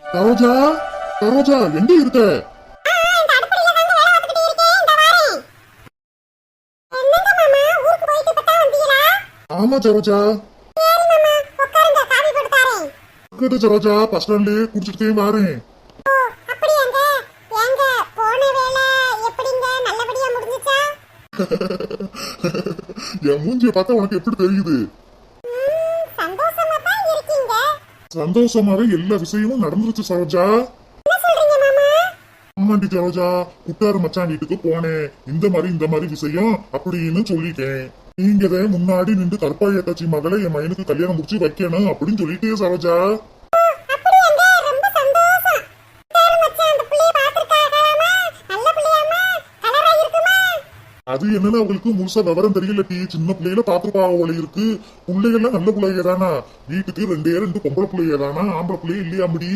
சரோஜா, சரோஜா எங்க இருக்க? ஆமா சரோஜா. சரோஜா பஸ் ஸ்டாண்ட்லயே குடிச்சிட்டே வாரேன். என் மூஞ்சிய பார்த்தா உனக்கு எப்படி தெரியுது? சந்தோஷமாவே எல்லா விஷயமும் நடந்துருச்சு சரோஜா. ஆமாண்டி சரோஜா, குட்டாரு மச்சான் வீட்டுக்கு போனேன். இந்த மாதிரி விஷயம் அப்படின்னு சொல்லிட்டேன். நீங்க முன்னாடி நின்று கற்பாய கட்சி மகளை என் மகனுக்கு கல்யாணம் முடிச்சு வைக்கணும் அப்படின்னு சொல்லிட்டே சரோஜா. அது என்னன்னு அவங்களுக்கு முழுசா விவரம் தெரியல. சின்ன பிள்ளைகள பாத்துருப்பாங்க போல இருக்கு. பிள்ளைகள்லாம் நல்ல பிள்ளைங்க தானா? வீட்டுக்கு ரெண்டு பொம்பளை பிள்ளைங்க தானா? ஆம்பளை பிள்ளைய இல்லையா? முடி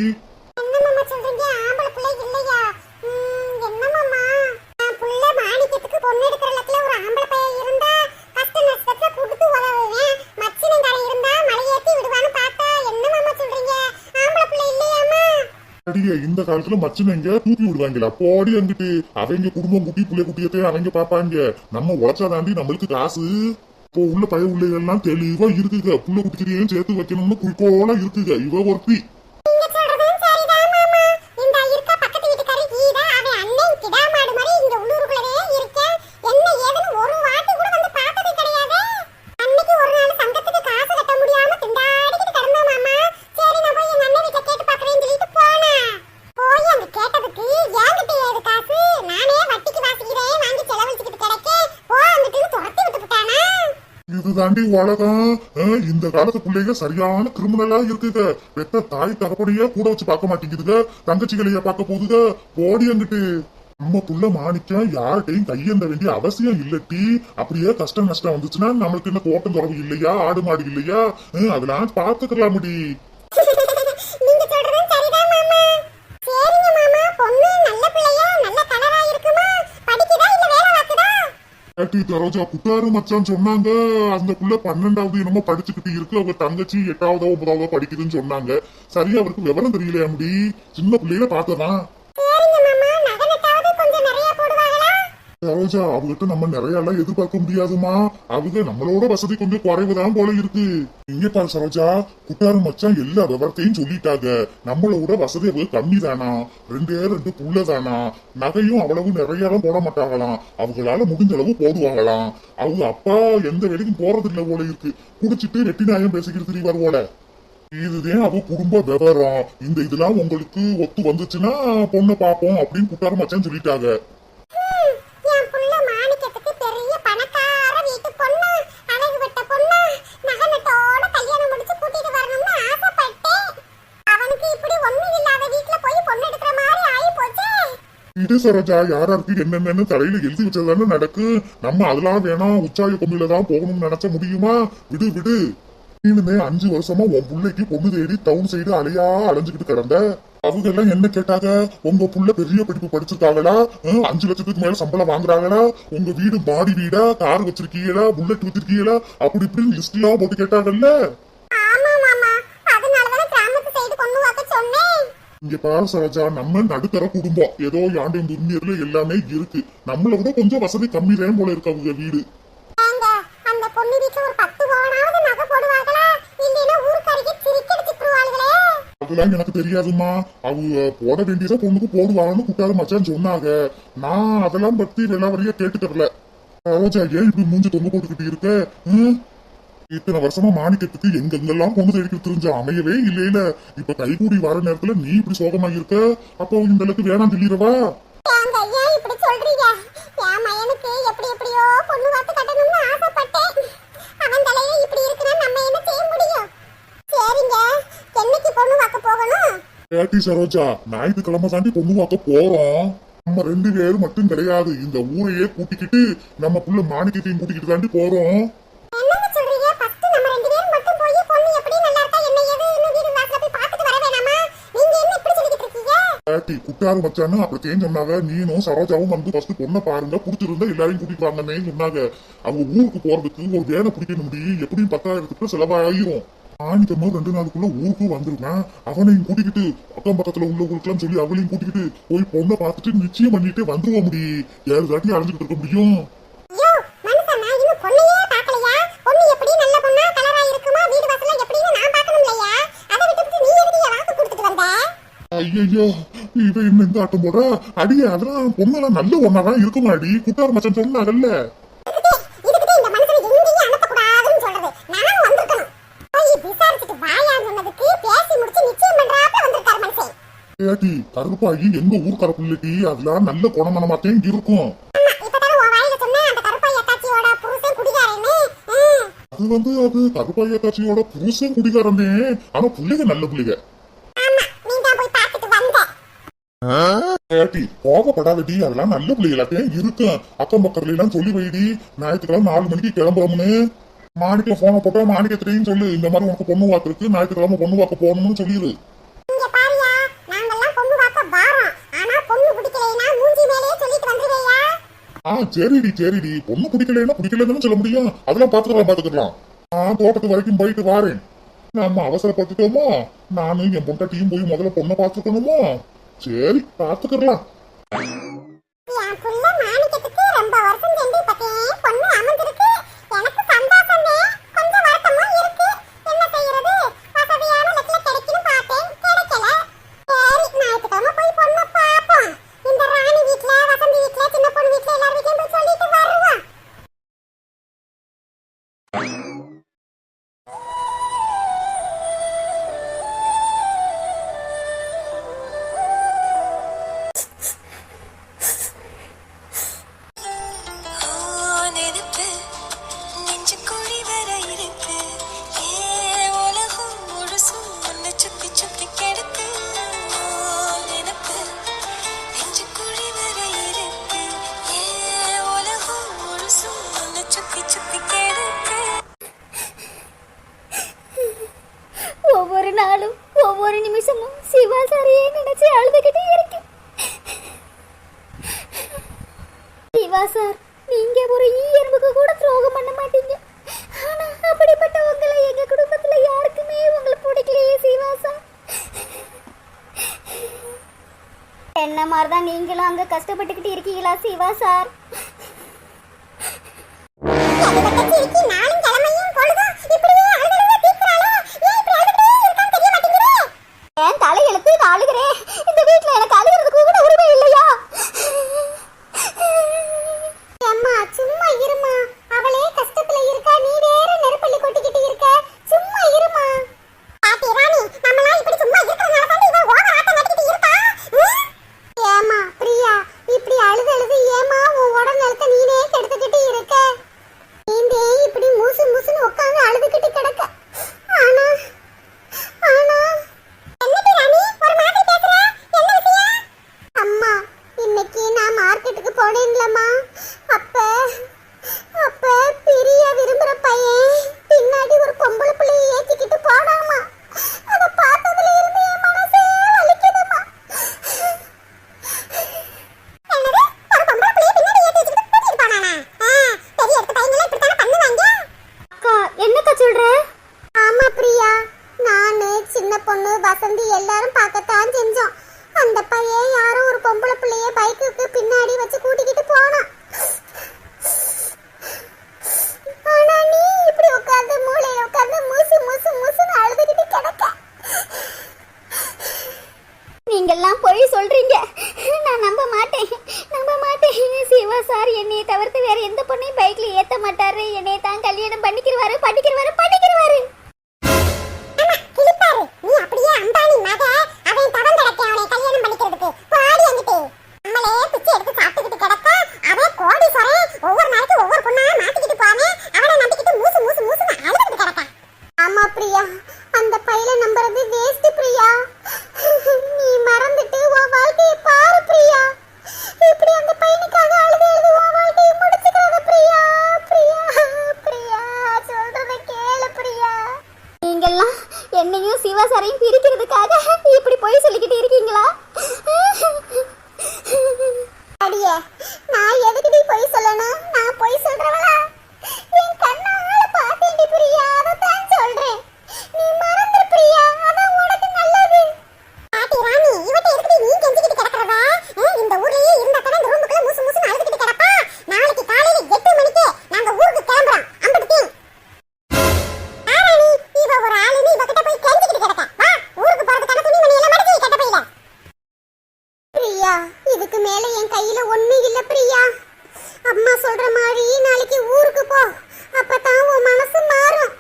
இந்த காலத்துல மச்சனைங்க தூக்கி விடுவாங்களா? போடி அங்கிட்டு அவங்க குடும்பம் குட்டி புள்ளை குட்டியத்தையும் அவங்க பாப்பாங்க. நம்ம உழைச்சாதாண்டி நம்மளுக்கு காசு. இப்போ உள்ள பய உள்ளைகள்லாம் தெளிவா இருக்குங்க. புள்ள குட்டிக்கிறையும் சேர்த்து வைக்கணும்னு குறிக்கோளா இருக்குங்க. இவ ஒருத்தி. இதுதாண்டி உலகம். இந்த காலத்து பிள்ளைங்க சரியான கிரிமினலா இருக்குங்க. பெத்த தாய் தகப்பனையே கூட வச்சு பார்க்க மாட்டேங்குதுங்க. தங்கச்சிகளைய பார்க்க போகுதுங்க. போடி அங்கிட்டு. நம்ம புள்ள மாணிக்கம் யார்கிட்டையும் கையெந்த வேண்டிய அவசியம் இல்லட்டி. அப்படியே கஷ்டம் நஷ்டம் வந்துச்சுன்னா நம்மளுக்கு என்ன தோட்டம் துறவு இல்லையா? ஆடு மாடு இல்லையா? அதெல்லாம் பாத்துக்கலாம் முடி. சரோஜா குட்டாரு மச்சான் சொன்னாங்க அந்த புள்ள 12வது என்னமோ படிச்சுக்கிட்டு இருக்கு. அவங்க தங்கச்சி 8வது 9வது படிக்குதுன்னு சொன்னாங்க. சரியா அவருக்கு விவரம் தெரியலையா? முடி சின்ன பிள்ளையில பார்த்ததான். சரோஜா அவகிட்ட நம்ம நிறைய எல்லாம் எதிர்பார்க்க முடியாதுமா. அவங்க நம்மளோட வசதி கொஞ்சம் குறைவுதான் போல இருக்கு. இங்க பாரு சரோஜா, குட்டாரு மச்சான் எல்லா விவரத்தையும் சொல்லிட்டாங்க. நம்மளோட வசதி அவங்க கம்மி தானா? 2 புள்ளதானா? நகையும் அவ்வளவு நிறைய போட மாட்டாங்களாம். அவங்களால முடிஞ்ச அளவு போடுவாங்களாம். அவங்க அப்பா எந்த வேலைக்கும் போறது இல்லை போல இருக்கு. குடிச்சிட்டு வெட்டி நியாயம் பேசிக்கிட்டு திரிவார் போல. இதுதான் அவ குடும்ப விவரம். இந்த இதெல்லாம் உங்களுக்கு ஒத்து வந்துச்சுன்னா பொண்ணு பாப்போம் அப்படின்னு குட்டாரு மச்சான் சொல்லிட்டாங்க. இது சரோஜா யாராருக்கு என்னென்னு தலையில எழுதி வச்சதானே நடக்கு. நம்ம அதெல்லாம் வேணாம் உச்சாய கொம்பில தான் போகணும்னு நினைச்ச முடியுமா? விடு விடு. நீனுமே 5 வருஷமா உன் பிள்ளைக்கு பொண்ணு தேடி டவுன் சைடு அலையா அலைஞ்சுக்கிட்டு கிடந்த. அவங்க எல்லாம் என்ன கேட்டாங்க? உங்க புள்ள பெரிய படிப்பு படிச்சிருக்காங்களா? 5 லட்சத்துக்கு மேல சம்பளம் வாங்குறாங்களா? உங்க வீடு மாடி வீடா? கார் வச்சிருக்கீங்களா? புல்லட் வச்சிருக்கீங்களா? அப்படி இப்படின்னு லிஸ்ட் எல்லாம் போட்டு கேட்டாங்கல்ல. இங்க பாரு சரோஜா, நம்ம நடுத்தர குடும்பம். ஏதோ யாண்டையும் துர்மியர்ல எல்லாமே இருக்கு. நம்மள விட கொஞ்சம் வசதி கம்மி தான் போல இருக்கு அவங்க வீடு. அதெல்லாம் எனக்கு தெரியாதுமா. அவங்க போட வேண்டியதை பொண்ணுக்கு போடுவாங்கன்னு குட்டாரு மச்சான் சொன்னாங்க. நான் அதெல்லாம் பத்தி விளாவரியா கேட்டுக்கறல. சரோஜா ஏன் இப்படி மூஞ்சி தொங்க போட்டுக்கிட்டு இருக்க? இத்தனை வருஷமா மாணிக்கத்துக்கு எங்கெங்கெல்லாம் பொண்ணு தேடிக்கிட்டு தெரிஞ்ச அமையவே இல்லையில. இப்ப கைகூடி வர நேரத்துல நீ இப்படி சோகமா இருக்க. அப்போ இந்த அளவுக்கு வேணாம் சொல்லிடுவா? சரோஜா ஞாயிற்றுக்கிழமை தாண்டி பொண்ணு பார்க்க போறோம். நம்ம 2 பேரும் மட்டும் கிடையாது, இந்த ஊரையே கூட்டிக்கிட்டு நம்ம புள்ள மாணிக்கத்தையும் கூட்டிக்கிட்டு தாண்டி போறோம். குட்டாரு மச்சானு அப்படி சொன்னாங்க. நீனும் சரோஜாவும் வந்து ஃபர்ஸ்ட் பொண்ணை பாருங்க, புடிச்சிருந்தா எல்லாரையும் கூட்டிட்டு வாங்கன்னு சொன்னாங்க. அவங்க ஊருக்கு போறதுக்கு ஒரு வேனை பிடிக்கணும். எப்படியும் 10,000க்கு செலவாயிரும். ஆணித்தம்மா 2 நாளுக்குள்ள ஊருக்கு வந்துருவேன். அவனையும் கூட்டிக்கிட்டு அக்கம் பக்கத்துல உள்ளவங்களுக்கெல்லாம் சொல்லி அவளையும் கூட்டிக்கிட்டு போய் பொண்ணை பார்த்துட்டு நிச்சயம் பண்ணிட்டு வந்துருவோம். முடி 7 தாட்டி அலைஞ்சுக்கிட்டு இருக்க முடியும். ஐயோ இவ என்ன இந்த ஆட்டம் போட அடிய அதெல்லாம் பொண்ணெல்லாம் நல்ல ஒன்னாதான் இருக்குமாடி. குட்டார் மச்சான் சொன்னாங்கல்ல. ஏடி கருப்பாயி எங்க ஊர்க்கார பிள்ளைக்கு அதெல்லாம் நல்ல குணமனமாத்தேன் இருக்கும். அது கருப்பாய் அத்தாச்சியோட புருஷன் குடிகாரனே. ஆனா பிள்ளைங்க நல்ல பிள்ளைங்க. ஏடி கோபப்படாதடி, அதெல்லாம் நல்ல பிள்ளைகளாத்தேன் இருக்கும். அக்கம் பக்கத்துல எல்லாம் சொல்லி வைடி. ஞாயிற்றுக்கிழமை 4 மணிக்கு கிளம்புறோம்னு மாணிக்க போன போட்டா மாணிக்கத்திலையும் சொல்லு. இந்த மாதிரி உனக்கு பொண்ணு வாக்கு இருக்கு, ஞாயிற்றுக்கிழமை பொண்ணு வாக்க போகணும்னு சொல்லிடு. சரிடி சரிடி, பொண்ணு பிடிக்கலன்னா பிடிக்கலன்னு சொல்ல முடியும். அதெல்லாம் பாத்துக்கலாம். நான் தோட்டத்து வரைக்கும் போயிட்டு வாரேன். நம்ம அவசரப்பட்டுட்டோமா, நானும் என் பொண்டாட்டியும் போய் முதல்ல பொண்ணை பாத்துக்கணுமா? சரி பாத்துக்கலாம். ஒவ்வொரு நாளும் ஒவ்வொரு நிமிஷமும் சிவா சாரையே நினைச்சு அழுதுகிட்டே இருக்கு. சிவா சார், நீங்க ஒரு எறும்புக்கு கூட துரோகம் பண்ண மாட்டீங்க. ஆனா அப்படிப்பட்ட உங்களை எங்க குடும்பத்துல யாருக்குமே உங்களை பிடிக்கலையே சிவா சார். என்ன மாதிரிதான் நீங்களும் அங்க கஷ்டப்பட்டுக்கிட்டு இருக்கீங்களா சிவா சார்? என் தலையெழுத்து அழுகிறேன். இந்த வீட்டுல எனக்கு அழுகிறதுக்கு கூட உரிமை இல்லையா? அம்மா சும்மா இருமா, அவளே கஷ்டத்துல இருக்கா, நீ வேற நெருப்பள்ளி கொட்டிக்கிட்டு இருக்க. சும்மா இருமா. பாட்டி ராணி, நம்மலாம் இப்படி சும்மா இருக்கறனால தான் இவ ஓவரா ஆட்டம் நடத்திட்டு இருக்கா. ஏமா பிரியா, இப்படி அழுது ஏமா உன் உடம்பு நீனே கெடுத்துக்கிட்டு இருக்க? நீந்தே இப்படி மூசுன்னு உட்கார்ந்து அழுதுகிட்டு கிடக்க. ஆனா அம்மா, இன்னைக்கு நான் மார்க்கெட்டுக்கு போனேன்லம்மா. அப்ப பிரியா விரும்புற பையன் பின்னாடி ஒரு பொம்பளை பிள்ளையை ஏத்திக்கிட்டு போனாமா. அதை பார்த்ததுல இருந்து என் மனசே வலிக்குதுமா. என்னக்கா சொல்ற? ஆமா பிரியா, நானு சின்ன பொண்ணு வசந்தி எல்லாரும் பார்க்கத்தான் செஞ்சோம். அந்த பையன் யாரோ ஒரு பொம்பளை பிள்ளைய பைக்குக்கு பின்னாடி வச்சு கூட்டிக்கிட்டு போனான். ஆனா நீ இப்படி உட்கார்ந்து மூளையில உட்கார்ந்து மூசுன்னு அழுதுகிட்டு கிடக்க. நீங்கெல்லாம் போய் சொல்றீங்க, நான் நம்ப மாட்டேன். சிவா சார் என்னைய தவிர்த்து வேற எந்த பொண்ணையும் பைக்ல ஏத்த மாட்டாரு. என்னைய தான் கல்யாணம் பண்ணிக்கிறவாரு. நீ அப்படியே அம்பானி மக, அவன் தவம் கிடக்க அவனை கல்யாணம் பண்ணிக்கிறதுக்கு. பாடி அங்கிட்டு நம்மளே பிச்சை எடுத்து சாப்பிட்டுக்கிட்டு கிடக்க. அவன் கோடீஸ்வரன், ஒவ்வொரு நாளைக்கு ஒவ்வொரு பொண்ணா மாத்திக்கிட்டு போவானே, அவனை நம்பிக்கிட்டு மூசுன்னு அழுதுகிட்டு கிடக்க. ஆமா பிரியா, அந்த பையல நம்புறது வேஸ்ட் பிரியா. நீ மறந்துட்டு உன் வாழ்க்கையை பாரு பிரியா. இப்படி அந்த பையனுக்காக அழுது உன் வாழ்க்கையை முடிச்சுக்கிறாத பிரியா. சொல்றத கேளு பிரியா. நீ கெஞ்சிக்கிட்டு கிடக்குறவ இந்த ஊர்லயே இருந்தா தானே இந்த ரூமுக்குள்ள மூசு மூசுன்னு அழுதுகிட்டு கிடப்பா. நாளைக்கு காலையில 8 மணிக்கு நாங்க ஊருக்கு கிளம்புறோம். அம்படுத்தி ஆராணி இவ ஒரு ஆளு, நீ இவகிட்ட போய் கெஞ்சிக்கிட்டு கிடக்க. வா ஊருக்கு போறதுக்கான துணிமணி எல்லாம் மடிச்சு கட்ட பையில. பிரியா, இதுக்கு மேல என் கையில ஒண்ணும் இல்ல பிரியா. அம்மா சொல்ற மாதிரி நாளைக்கு ஊருக்கு போ, அப்பதான் உன் மனசு மாறும்.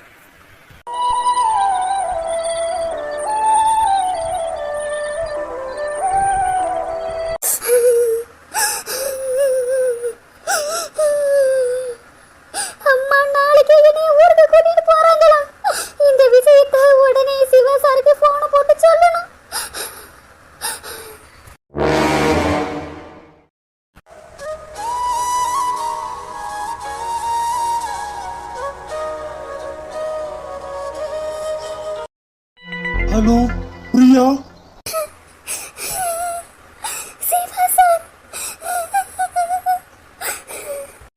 அம்மா நாளைக்கு என்னை ஊருக்கு கூட்டிட்டு போறாங்களா? இந்த விஷயத்தை உடனே சிவா சாருக்கு போன் போட்டு சொல்லணும். ஹலோ பிரியா. சிவா சார்,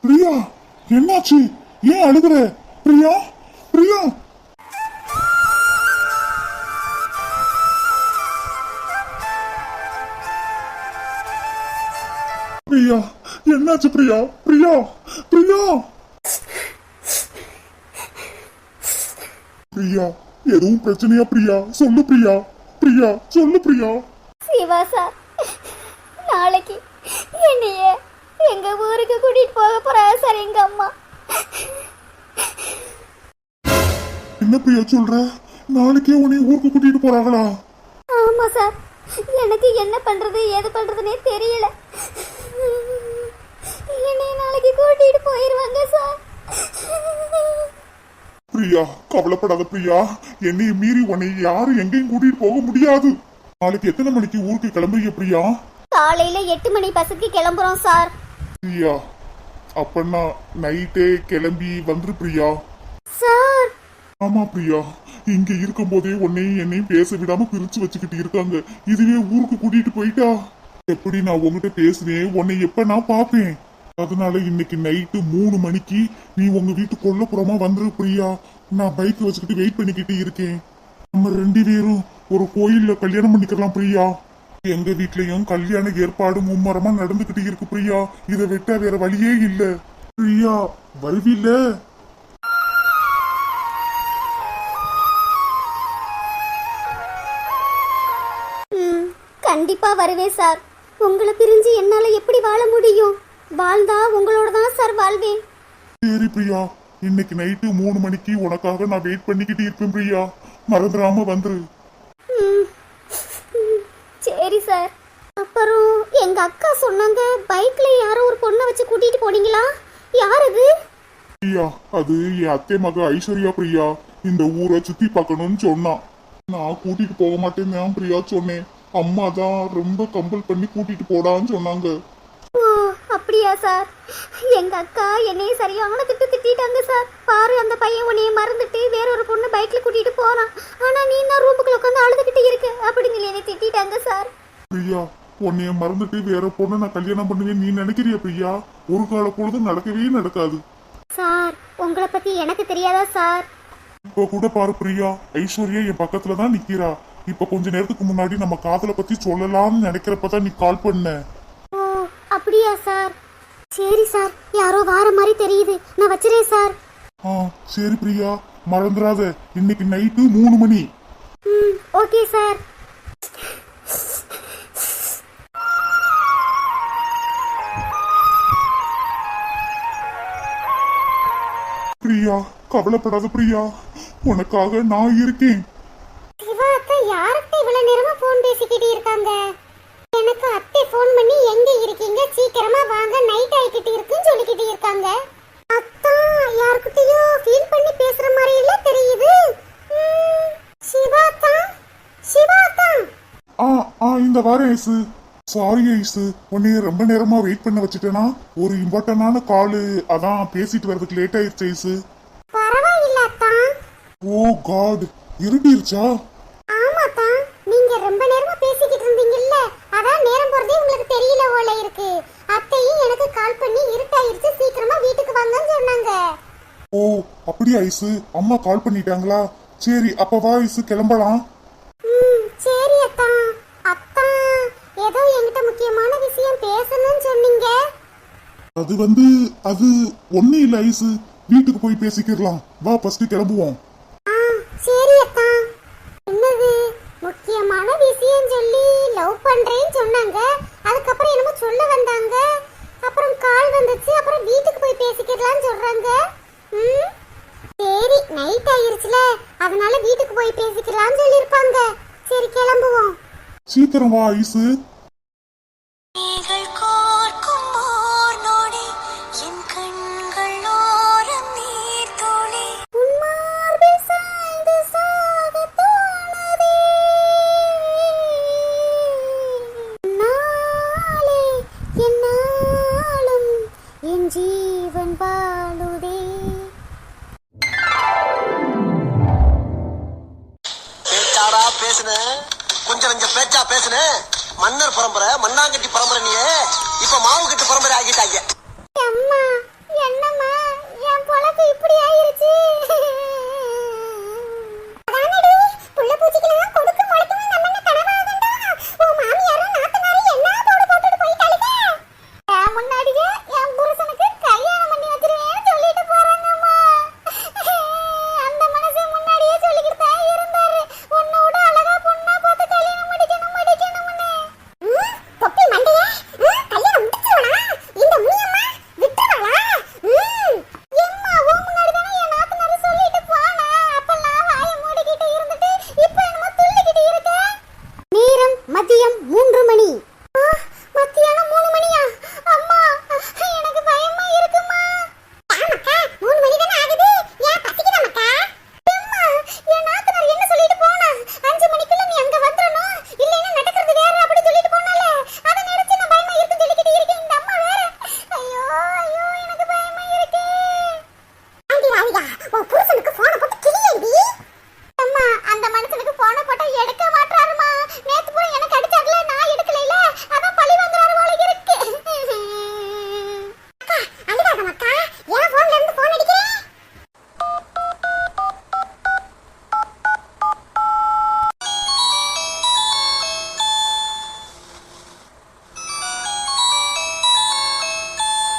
பிரியா என்னாச்சு? ஏன் அழுகுற? பிரியா பிரியா பிரியா என்னாச்சு? பிரியா பிரியா பிரியா பிரியா எதுவும் பிரச்சனையா? பிரியா சொல்லு. பிரியா பிரியா சொல்லு. பிரியா சிவா சார், நாளைக்கு என்னைய எங்க ஊருக்கு கூட்டிட்டு போக போறா சார் எங்க அம்மா. என்ன பிரியா சொல்ற? நாளைக்கே உன்னை ஊருக்கு கூட்டிட்டு போறாங்களா? ஆமா சார், எனக்கு என்ன பண்றது ஏது பண்றதுனே தெரியல. என்னைய நாளைக்கு கூட்டிட்டு போயிருவாங்க சார். பிரியா கவலைப்படாத பிரியா. என்னைய மீறி உன்னை யாரும் எங்கேயும் கூட்டிட்டு போக முடியாது. நாளைக்கு எத்தனை மணிக்கு ஊருக்கு கிளம்புறீங்க பிரியா? காலையில 8 மணி பஸ்ஸுக்கு கிளம்புறோம் சார். பிரியா அப்பன்னா நைட்டே கிளம்பி வந்துரு பிரியா. சார் ஆமா பிரியா, இங்க இருக்கும் போதே உன்னையும் என்னையும் பேச விடாம பிரிச்சு வச்சுக்கிட்டு இருக்காங்க. இதுவே ஊருக்கு கூட்டிட்டு போயிட்டா எப்படி நான் உங்ககிட்ட பேசுனேன், உன்னை எப்ப நான் பாப்பேன். அதனால இன்னைக்கு நைட்டு 3 மணிக்கு நீ உங்க வீட்டு கொல்லப்புறமா வந்துரு பிரியா. நான் பைக் வச்சுக்கிட்டு வெயிட் பண்ணிக்கிட்டு இருக்கேன். நம்ம 2 பேரும் ஒரு கோயில்ல கல்யாணம் பண்ணிக்கலாம் பிரியா. எங்க வீட்லயும் கல்யாண ஏற்பாடு மும்மரமா நடந்துகிட்டு இருக்கு பிரியா. இதை விட்டா வேற வழியே இல்ல. பிரியா வருவில்ல? கண்டிப்பா வருவேன் சார். உங்களை பிரிஞ்சு என்னால எப்படி வாழ முடியும்? வாழ்ந்தா உங்களோட தான் சார் வாழ்வேன். சரி பிரியா, இன்னைக்கு நைட்டு 3 மணிக்கு உனக்காக நான் வெயிட் பண்ணிக்கிட்டு இருப்பேன் பிரியா. மறந்துடாம வந்துரு. சரி சார். அப்புறம் எங்க அக்கா சொன்னாங்க பைக்ல யாரோ ஒரு பொண்ணை வச்சு கூட்டிட்டு போனீங்களா? யார் அது? பிரியா அது என் அத்தை மக ஐஸ்வர்யா பிரியா. இந்த ஊரை சுத்தி பார்க்கணும்னு சொன்னா. நான் கூட்டிட்டு போக மாட்டேன்னு பிரியா சொன்னேன். அம்மா தான் ரொம்ப கம்பல் பண்ணி கூட்டிட்டு போடான்னு சொன்னாங்க. ஓ அப்படியா சார்? எங்க அக்கா என்னைய சரியான திட்டிட்டாங்க சார். பாரு அந்த பையன் உன்னைய மறந்துட்டு வேற ஒரு பொண்ணு பைக்ல கூட்டிட்டு போறான், ஆனா நீ தான் ரூமுக்குள்ள உட்காந்து அழுதுகிட்டு இருக்க அப்படின்னு என்னை திட்டாங்க சார். பிரியா உன்னைய மறந்துட்டு வேற பொண்ணை நான் கல்யாணம் பண்ணுவேன் நீ நினைக்கிறியா பிரியா? ஒரு கால பொழுதும் நடக்கவே நடக்காது சார். உங்களை பத்தி எனக்கு தெரியாதா சார்? இப்ப கூட பாரு பிரியா, ஐஸ்வர்யா என் பக்கத்துல தான் நிக்கிறா. இப்ப கொஞ்ச நேரத்துக்கு முன்னாடி நம்ம காதலை பத்தி சொல்லலாம்னு நினைக்கிறப்பதான் நீ கால் பண்ண. ஓ அப்படியா சார்? சரி சார், யாரோ வார மாதிரி தெரியுது, நான் வச்சிரேன் சார். சரி பிரியா, மறந்துடாத இன்னைக்கு நைட்டு 3 மணி. Okay sir. பிரியா கவலைப்படாத பிரியா, உனக்காக நான் இருக்கேன். சிவா அக்கா யார்கிட்ட இவ்வளவு நேரமா போன் பேசிக்கிட்டு இருக்காங்க? எனக்கு அத்தை போன் பண்ணி எங்க இருக்கீங்க சீக்கிரமா வாங்க நைட் ஆயிக்கிட்டு இருக்குன்னு சொல்லிக்கிட்டு இருக்காங்க. அத்தா யார்கிட்டயோ ஃபீல் பண்ணி பேசுற மாதிரி இல்ல தெரியுது. சிவா அக்கா, சிவா அக்கா. இந்த வாரம் ஐசு. சாரி ஐசு, உன்னைய ரொம்ப நேரமா வெயிட் பண்ண வச்சுட்டேனா? ஒரு இம்பார்ட்டன்டான காலு, அதான் பேசிட்டு வரதுக்கு லேட் ஆயிடுச்சு ஐசு. பரவாயில்ல அத்தா. ஓ காட், இருட்டிருச்சா? ஆமாத்தா, நீங்க ரொம்ப நேரமா பேசிக்கிட்டு இருந்தீங்கல்ல, அதான் நேரம் போறதே உங்களுக்கு தெரியல போல இருக்கு. அத்தையும் எனக்கு கால் பண்ணி இருட்டாயிருச்சு சீக்கிரமா வீட்டுக்கு வாங்கன்னு சொன்னாங்க. ஓ அப்படியா ஐசு? அம்மா கால் பண்ணிட்டாங்களா? சரி அப்ப வா ஐசு கிளம்பலாம். சரி அத்தா. அத்தா அது அது ஒண்ணு இல்ல ஐசு, வீட்டுக்கு போய் பேசிக்கலாம் வா, ஃபர்ஸ்ட் கிளம்புவோம். சரி அக்கா. என்னது முக்கியமான விஷயம் சொல்லி லவ் பண்றேன்னு சொன்னாங்க, அதுக்கப்புறம் என்னமோ சொல்ல வந்தாங்க, அப்புறம் கால் வந்துச்சு, அப்புறம் வீட்டுக்கு போய் பேசிக்கலாம்னு சொல்றாங்க. சரி நைட் ஆயிருச்சுல, அதனால வீட்டுக்கு போய் பேசிக்கலாம்னு சொல்லிருப்பாங்க. சரி கிளம்புவோம். சீக்கிரம் வா ஐசு. ஜீவன் வாழுதே. பேச்சாடா பேசுன, கொஞ்சம் கொஞ்சம் பேச்சா பேசுன. மன்னர் பரம்பரை, மண்ணாங்கட்டி பரம்பரை, நீ இப்ப மாவு கட்டு பரம்பரை ஆகிட்டாங்க. அம்மா என்னம்மா என் பொழப்பு இப்படி ஆயிருச்சு? அதானடி புள்ள பூச்சிக்கலாம் கொடுக்க முளைக்கும் நம்ம என்ன கனவாகண்டா? ஓ மாமியாரும் நாத்தனாரும் என்ன போடு போட்டுட்டு போயிட்டாளுங்க. முன்னாடியே என் புருஷனுக்கு கல்யாணம் பண்ணி வச்சிருவேன்னு சொல்லிட்டு போறாங்கம்மா. அந்த மனுஷன் முன்னாடியே சொல்லிக்கிட்டு தான் இருந்தாரு, உன்னோட அழகா பொண்ணா பார்த்து கல்யாணம் முடிக்கணும்னு. தொப்பி மண்டையே, கல்யாணம் முடிச்சுவனா இந்த முனியம்மா? விட்டுறவளா? எம்மா உன் முன்னாடி தானே என் நாத்தனார் சொல்லிட்டு போனா, அப்பெல்லாம் வாயை மூடிக்கிட்டு இருந்துட்டு இப்போ என்னமோ துள்ளிக்கிட்டு இருக்க. நேரம் மதியம் 3 மணி. மத்தியானம் 3 மணியா? அம்மா எனக்கு பயமா இருக்குமா. ஆமாக்கா 3 மணி தானே ஆகுது, ஏன் பசிக்குதா மக்கா? அம்மா என் நாத்தனார் என்ன சொல்லிட்டு போனா, 5 மணிக்குள்ள நீ அங்க வந்துறணும், இல்லைன்னா நடக்கிறது வேற அப்படி சொல்லிட்டு போனால, அத நினைச்சு நான் பயமா இருக்கு சொல்லிக்கிட்டு இருக்கேன். இந்த அம்மா வேற ஐயோ ஐயோ எனக்கு பயமா இருக்கு. ஆண்டி ராவிகா உன் புருஷனுக்கு போனை போட்டு கிளியேண்டி. அம்மா அந்த மனுஷனுக்கு போனை போட்டா எடுக்க மாட்டாருமா. நேத்து பூரா எனக்கு அடிச்சார்ல, நான் எடுக்கலைல, அதான் பழி வாங்குறாரு போல இருக்கு. அக்கா அழுகாத மக்கா, என் போன்ல இருந்து போன் அடிக்கிறேன்.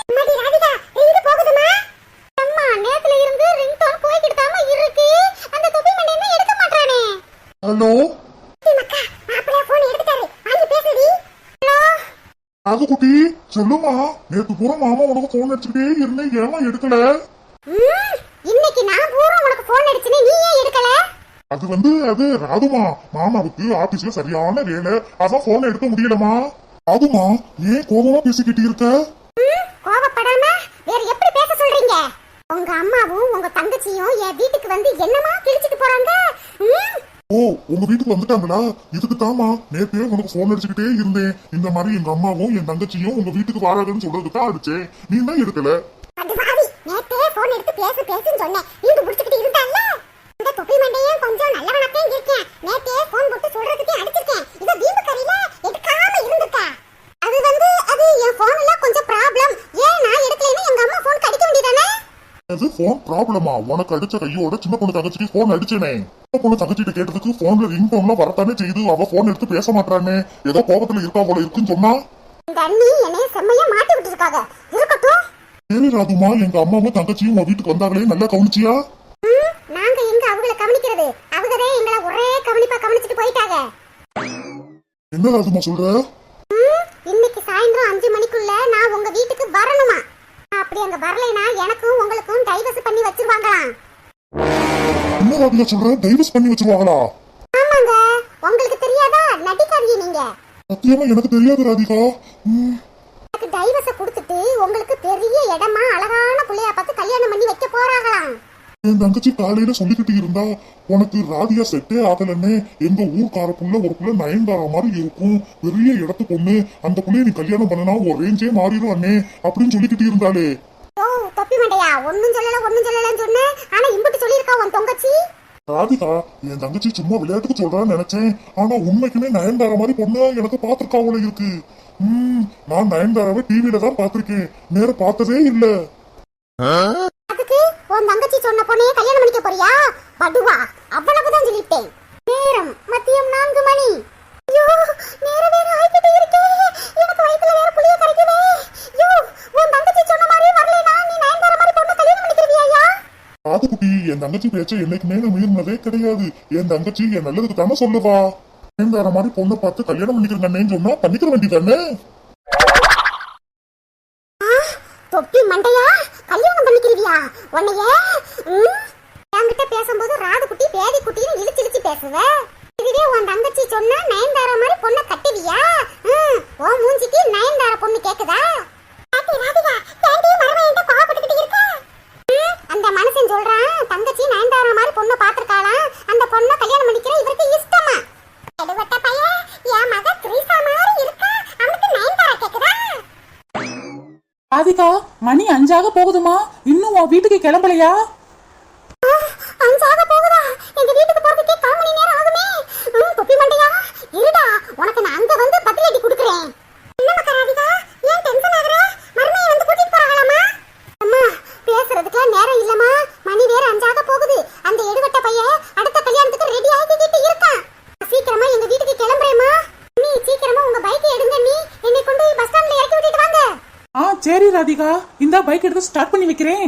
அம்மாடி ராதிகா ரிங் போகுதுமா. அம்மா நேத்துல இருந்து ரிங் டோன் போய்க்கிட்டு தாமா இருக்கு, அந்த தொப்பி மண்டை என்ன எடுக்க மாட்டானே. ஹலோ மக்கா மாப்பிள்ளை போன் எடுத்துட்டாரு, வாங்கி பேசுடி. ஹலோ குட்டி சொல்லுமா, நேத்து பூரா மாமா உனக்கு போன் அடிச்சுட்டே இருந்தேன், ஏமா எடுக்கல? இன்னைக்கு நான் பூரா உனக்கு போன் அடிச்சனே, நீ ஏன் எடுக்கல? அது ராதுமா, மாமாவுக்கு ஆபீஸ்ல சரியான வேலை, அதான் போன் எடுக்க முடியலமா. ராதுமா ஏன் கோபமா பேசிக்கிட்டு இருக்க? கோபப்படாம வேற எப்படி பேச சொல்றீங்க? உங்க அம்மாவும் உங்க தங்கச்சியும் என் வீட்டுக்கு வந்து என்னமா கிழிச்சிட்டு போறாங்க. ஓ உங்க வீட்டுக்கு வந்துட்டாங்களா? இதுக்கு தாமா நேத்தே உனக்கு போன் அடிச்சுக்கிட்டே இருந்தேன், இந்த மாதிரி எங்க அம்மாவும் என் தங்கச்சியும் உங்க வீட்டுக்கு வராங்கன்னு சொல்றதுக்கு தான் அடிச்சேன், நீ தான் எடுக்கல. அது பாவி, நேத்தே போன் எடுத்து பேசுன்னு சொன்னேன், நீங்க புடிச்சிட்டு இருந்தால. அந்த தொப்பி மண்டையே கொஞ்சம் நல்லவனாத்தே இருக்கேன், நேத்தே போன் போட்டு சொல்றதுக்கே அடிச்சிருக்கேன், இத வீம்பு கறியில எடுக்காம இருந்துட்டா. அது என் போன்ல கொஞ்சம் ப்ராப்ளம், ஏன் நான் எடுக்கலைன்னா எங்க அம்மா போன் கடிக்க வேண்டியதானே. அது போன் ப்ராப்ளமா? உனக்கு அடிச்ச கையோட சின்ன பொண்ணு தங்கச்சிக்கு போன் அடிச்சேனே. சின்ன பொண்ணு தங்கச்சிட்ட கேட்டதுக்கு போன்ல ரிங் டோன்லாம் வரத்தானே செய்யுது, அவ போன் எடுத்து பேச மாட்டானே, ஏதோ கோபத்துல இருக்கா போல இருக்குன்னு சொன்னா. இந்த அண்ணி என்னைய செம்மையா மாட்டி விட்டுருக்காங்க. இருக்கட்டும். சரி ராதுமா, எங்க அம்மாவும் தங்கச்சியும் உங்க வீட்டுக்கு வந்தாங்களே, நல்லா கவனிச்சியா? நாங்க எங்க அவங்கள கவனிக்கிறது, அவங்கதான் எங்களை ஒரே கவனிப்பா கவனிச்சுட்டு போயிட்டாங்க. என்ன ராதுமா சொல்ற? இன்னைக்கு சாயந்தரம் 5 மணிக்குள்ள நான் உங்க வீட்டுக்கு வரணுமா? அப்படி அங்க வரலைனா எனக்கும் உங்களுக்கும் டைவர்ஸ் பண்ணி வச்சிருவாங்களாம். என்ன ராதிகா சொல்ற? டைவர்ஸ் பண்ணி வச்சிருவாங்களா? ஆமாங்க, உங்களுக்கு தெரியாதா? நடிக்காதீங்க நீங்க. சத்தியமா எனக்கு தெரியாது ராதிகா. எனக்கு டைவர்ஸ் கொடுத்துட்டு உங்களுக்கு பெரிய இடமா அழகான புள்ளையா பார்த்து கல்யாணம் பண்ணி வைக்க போறாங்களாம். என் தங்கச்சி காலையில சொல்லிக்கிட்டு இருந்தா, உனக்கு ராதிகா செட்டே ஆகலன்னு, எங்க ஊர்க்கார புள்ள ஒரு புள்ள நயன்தாரா மாதிரி இருக்கும், பெரிய இடத்து பொண்ணு, அந்த புள்ளைய நீ கல்யாணம் பண்ணனா ஒரு ரேஞ்சே மாறிடும் அண்ணே அப்படின்னு சொல்லிக்கிட்டு இருந்தாளே. ஓ தொப்பி மண்டையா, ஒண்ணும் சொல்லலன்னு சொன்னேன், ஆனா இம்புட்டு சொல்லிருக்கா உன் தங்கச்சி. ராதிகா என் தங்கச்சி சும்மா விளையாட்டுக்கு சொல்றான்னு நினைச்சேன், ஆனா உண்மைக்குமே நயன்தாரா மாதிரி பொண்ணு எனக்கு பாத்துருக்கா போல இருக்கு. நான் நயன்தாராவை டிவில தான் பாத்திருக்கேன், நேர பார்த்ததே இல்ல. அதுக்கு உன் தங்கச்சி சொன்ன பொண்ணையே கல்யாணம் பண்ணிக்க போறியா? படுவா, அவ்வளவுதான் சொல்லிட்டேன். நேரம் மதியம் 4 மணி. ஐயோ நேரம் வேற ஆயிக்கிட்டு இருக்கே, எனக்கு வயித்துல வேற புளிய கரைக்குதே. ஐயோ உன் தங்கச்சி என் தங்கச்சி பேச்ச என்னைக்குமே நான் மீறினதே கிடையாது. என் தங்கச்சி என் நல்லதுக்கு தானே சொல்லுவா. வேற மாதிரி பொண்ணை பார்த்து கல்யாணம் பண்ணிக்கிறேன்னு சொன்னா பண்ணிக்கிற வேண்டியதானே. தொப்பி மண்டையா, கல்யாணம் பண்ணிக்கிறியா உன்னைய? என்கிட்ட பேசும்போது ராது குட்டி பேதி குட்டின்னு இழுச்சு இழுச்சு பேசுவ. இதுவே உன் தங்கச்சி சொன்னா நயன்தாரா மாதிரி பொண்ணை கட்டுவியா? உன் மூஞ்சிக்கு நயன்தாரா பொண்ணு கேக்குதா? அந்த மனுஷன் சொல்றான் தங்கச்சி நயன்தாரா மாதிரி பொண்ணை பாத்திருக்காளாம், அந்த பொண்ணை கல்யாணம் பண்ணிக்கிற இவருக்கு இஷ்டமா? எடுவட்ட பையன், என் மக திரிசா மாதிரி இருக்கா, அவனுக்கு நயன்தாரா கேக்குதா? ராதிகா, மணி 5 போகுதுமா, இன்னும் உன் வீட்டுக்கு கிளம்பலையா? 5 போகுதா? எங்க வீட்டுக்கு போறதுக்கே 1/4 மணி நேரம் ஆகுமே. தொப்பி மண்டையா, இருடா, உனக்கு நான் அங்க வந்து பதிலடி கொடுக்குறேன். என்ன மக்கா ராதிகா, ஏன் டென்ஷன் ஆகுற? மறுமையை வந்து கூட்டிட்டு போறாங்களாமா? அம்மா, பேசுறதுக்குலாம் நேரம் இல்லம்மா, மணி வேற 5 போகுது. அந்த எடுவட்ட பையன் அடுத்த கல்யாணத்துக்கு ரெடி ஆகிக்கிட்டு இருக்கான். சீக்கிரமா எங்க வீட்டுக்கு கிளம்புறேம்மா. நீ சீக்கிரமா உங்க பைக்கை எடுங்க, நீ என்னை கொண்டு பஸ் ஸ்டாண்ட்ல இறக்கி விட்டுட்டு வாங்க. சரி ராதிகா, இந்த பைக் எடுத்து ஸ்டார்ட் பண்ணி வைக்கிறேன்.